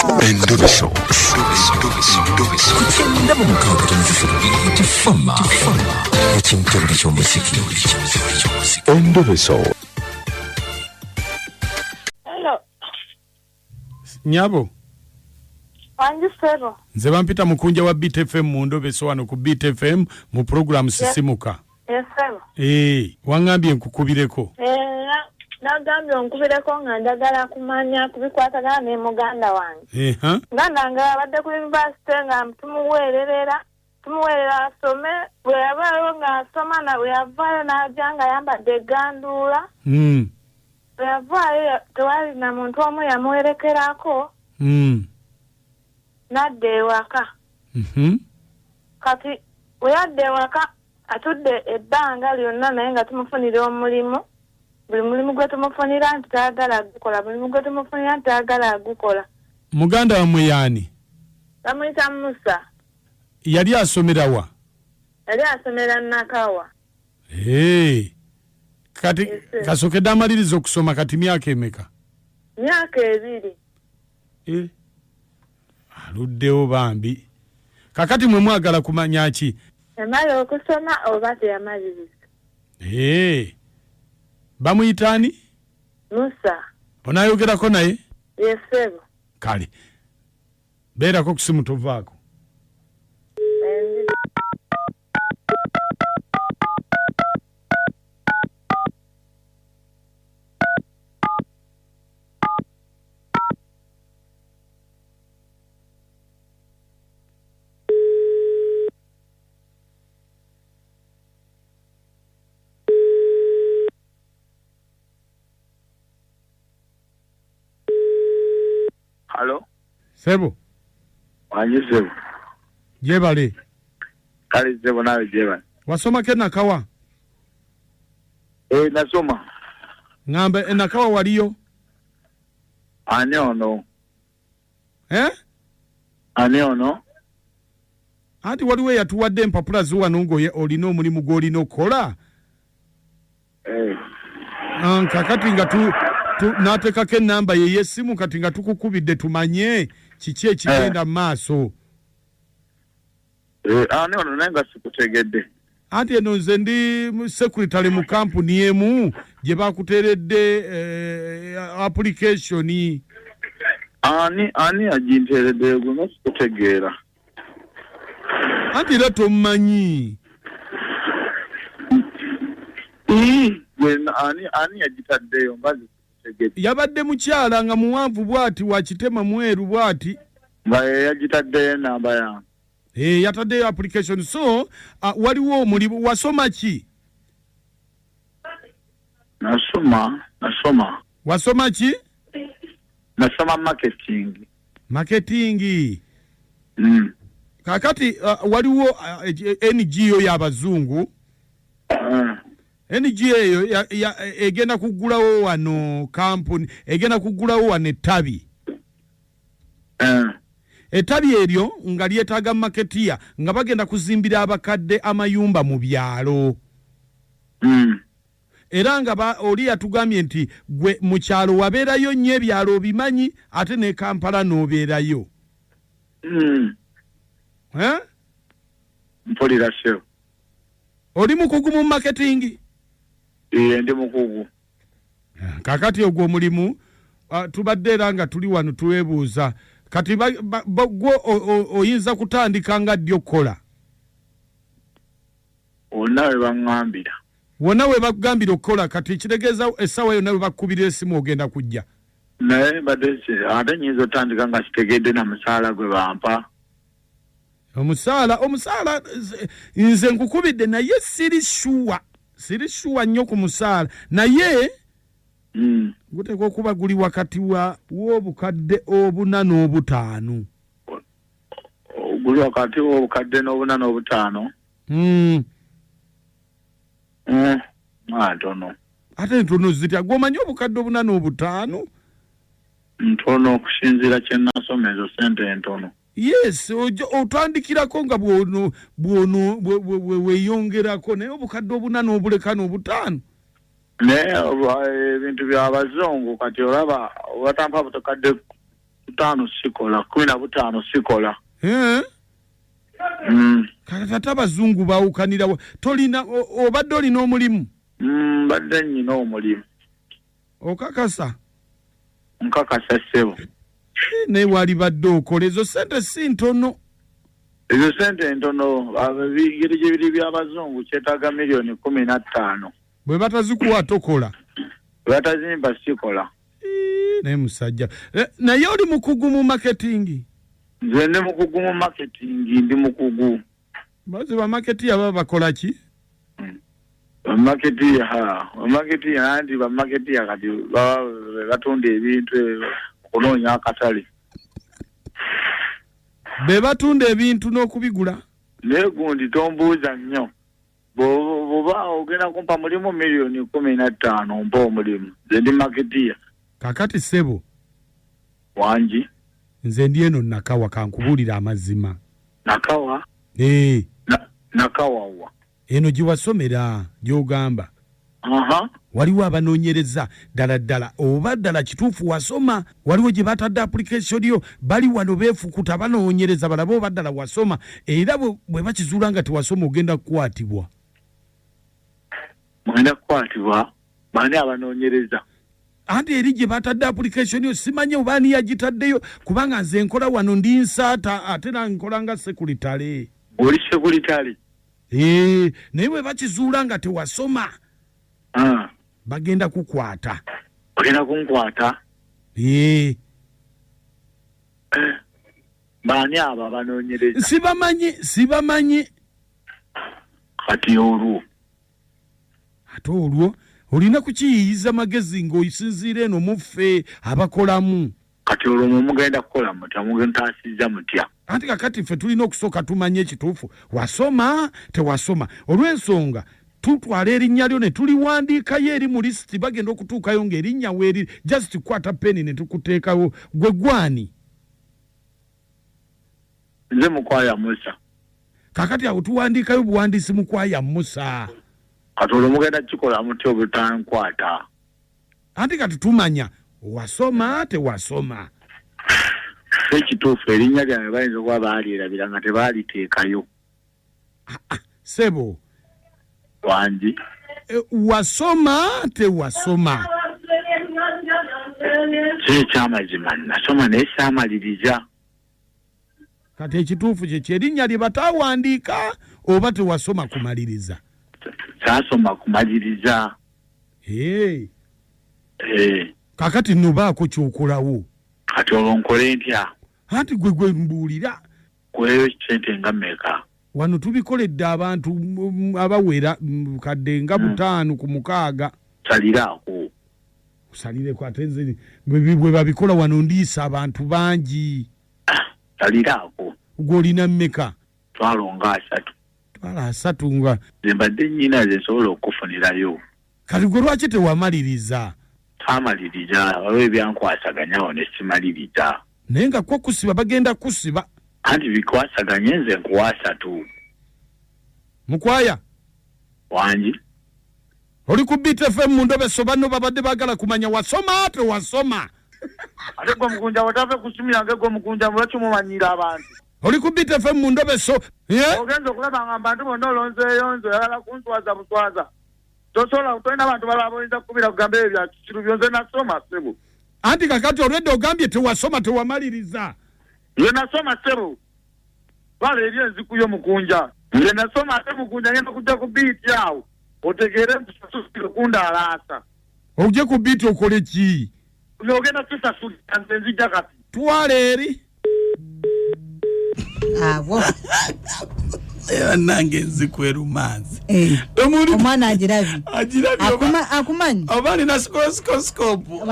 Endobeso. Kugenda mu mukaaga tifama ekintu eky'omuziki. Endobeso. Hello. Nyabo. Wanji Sebo. Nze bampita Mukunja wa BTFM mu Endobeso wano ku BTFM mu program Sisimuka. Yes, Sebo. Wangambye nkukubireko. Nagambye nkubireko nga njagala kumanya kubikwatagana ne muganda wange. Nganda nga abadde ku university nga tumuweerera asome bwe yabaayo nga asoma na bwe yavaayo n'ajja nga yambadde egganduula. Bwe yavaayo tewali na muntu omu yamuwerekerako. Nadda ewaka. Kati bwe yadda ewaka atudde ebbanga lyonna naye nga tumufunira omulimu. Buli mulimu gwe tumufunira nti tayagala gukola, buli mulimu gwe tumufunira nti tayagala gukola. Muganda wamwe yaani? Bamuyita Musa. Yali asomera wa? Yali asomera Nakawa. Kati kasokedde amaliriza okusoma kati myaka emeka? Myaka 2. Aluddewo bambi. Kakati mwe mwagala kumanya ki? Yamala okusoma oba teyamaliriza. Bamuyitani? Musa. Onayogerako naye? Yes, Sebo. Kale. Beerako ku simu tovaako. Hello? Sebo. Wanji Sebo. Jebale. Kali Sebo nawe jebale. Wasoma ke Nakawa? Nasoma. Ngambe Nakawa waliyo? Ani ono. Ani ono. Ati waliwo yatuwadde empapula zuwano ngoye olina omulimu gw'olina okukola? Kakati nga natekako enamba ye yesimu kati nga tukukubidde tumanye kiki ekigenda maaso. Ani ono nenga sikutegedde. Anti eno nze ndi secretary mu kampuni emu gye bakuteeredde application. Ani aginteeredde gwe nasikutegeera. Anti era tomumanyi. Ani yagitaddeyo mbazi. Yabadde mukyala nga muwanvu bwati wakitema mweru bwati. Yagitaddeyo namba yange. Yataddeyo application. So waliwo omulimu. Wasoma ki? Nasoma. Wasoma ki? Nasoma marketing. Kakati waliwo NGO y'abazungu. NGO eyo egenda kugulawo wano kampuni, egenda kugulawo wano ettabi. Ettabi eryo nga lyetaaga marketia nga bagenda kuzimbira abakadde amayumba mu byalo. Era nga oli yatugambye nti gwe mu kyalo wabeerayo nnyo ebyalo obimanyi ate ne Kampala n'obeerayo. Mpulira sho. Oli mukugu mu marketing? Ndi mukugu. Kakati ogwo omulimu tubadde era nga tuli wano tuweebuuza kati gwo oyinza kutandika nga ddyo kola. Wonna we bagambira okukola kati kitegeeza essaawa yonna we bakubira essimu ogenda kujja. Naye ate nyinza otandika nga kitegedde na musaala gwe bampa. Omusaala nze nkukubidde naye siri shuwa nnyo ku musaala naye guteekwa okuba guli wakati w'obukadde 4 n'obutaano. Guli wakati w'obukadde 4 n'obutaano. Ntono. Ate ntono zitya gw'omanyi obukadde 4 n'obutaano? Ntono okusinziira kye nasoma ezo sente ntono. Yes, otandikirako nga bwono weyongerako naye obukadde 4 n'obuleka n'obutaano. Ne ebintu by'abazungu kati olaba watampa butakadde 15 sikola 15 sikola kati abazungu bawukanira tolina obadde olina omulimu badde nnyina omulimu okakasa nkakasa Sebo naye wali badde okola ezo sente si ntono ezo sente ntono bigirigiri by'abazungu kyetaaga miliyoni 15 bwe batazikuwa tokola batazimba sikola naye musajja naye oli mukugu mu marketing nze ndi mukugu mu marketing ndi mukugu baze ba marketing aba bakola ki marketing andi ba marketing kati batunda ebintu okunoonya akatale be batunda ebintu n'okubigula naye gundi tombuuza nnyo bw'oba ogenda kumpa mulimu miliyoni 15 mpa omulimu nze ndi marketing kakati Sebo wangi nze ndi eno nakawa kankubuulira amazima nakawa nakawawa eno gye wasomera gy'ogamba waliwo abanoonyereza ddala oba ddala kituufu wasoma waliwo gye batadde application yo bali wano beefukuta banoonyereza balabe oba ddala wasoma era bwe bakizuula nga tewasoma ogenda kukwatibwa mwenda kukwatibwa baani abanoonyereza anti eri gye batadde application yo simanye oba ani yagitaddeyo kubanga nze nkola wano ndi nsaata ate nankola nga sekuritale oli sekuritale naye bwe bakizuula nga tewasoma bagenda kukwata ogenda kunkwata baani abo abanoonyereza sibamanyi kati olwo ate olwo olina kukiyiyiza magezi ng'oyisinziira eno muffe abakolamu kati olwo mumugenda kukola mutya mugentaasiza mutya anti kakati ffe tulina okusooka tumanye ekituufu wasoma tewasoma olw'ensonga tutwala erinnya lyo ne tuliwandiikayo eri mu lisiti bagenda okutuukayo ng'erinnya weeri just kwata peni ne tukuteekawo gwe gwani nze Mukwaya Musa kakati awo tuwandiikayo buwandiisi Mukwaya Musa kati olwo mugenda kikola mutya obutankwata anti kati tumanya wasoma tewasoma ekituufu erinnya lyange bayinza okuba baalirabira nga tebaaliteekayo Sebo wangi wasoma tewasoma kyekyamazima nasoma naye saamaliriza kati ekituufu kye erinnya lye bataawandiika oba tewasoma kumaliriza saasoma kumaliriza kakati nnobaako kyokolawo kati olwo nkole ntya anti gwe mbuulira kweyo sente nga mmeka wano tubikoledde abantu abawera kadde nga 5 ku 6 saliraako usalireko ate nze bwe babikola wano ndiisa abantu bangi saliraako gw'olina mmeka twalonga 3 nga mbadde nnyina ze nsobola okufunirayo kati gwe lwaki tewamaliriza taamaliriza waliwo ebyankwasaganyawo ne simaliriza naye nga kwo kusiba bagenda kusiba anti bikwasaganye nze nkuwasa tu Mukwaya wangi oli ku BTFM mu Ndobeso banno babadde bagala kumanya wasoma tewasoma ate gwe Mukunja watave ku simu yange gwe Mukunja lwaki mumanyira abantu oli ku BTFM mu Ndobeso ogenza okulaba nga abantu bonna olonzeeyonzo oyagala kunswaza buswaza tosobola tolina abantu balaba oyinza kukubira kugamba ebyo byakisiru byonze nasoma Sebo anti kakati olwedde ogambye tewasoma tewamaliriza nze nasoma Sebo bala eri enzikuyo Mukunja nze nasoma ate Mukunja ngenda kujja ku biiti awo otegeere ntusasukire kundaalaasa ojje ku biiti okole ki ogenda tusasulira nze nzijja kati twala eri abo nange nzikweru manzi omwana agirabye agirabye akumanyi oba nina sikosikopu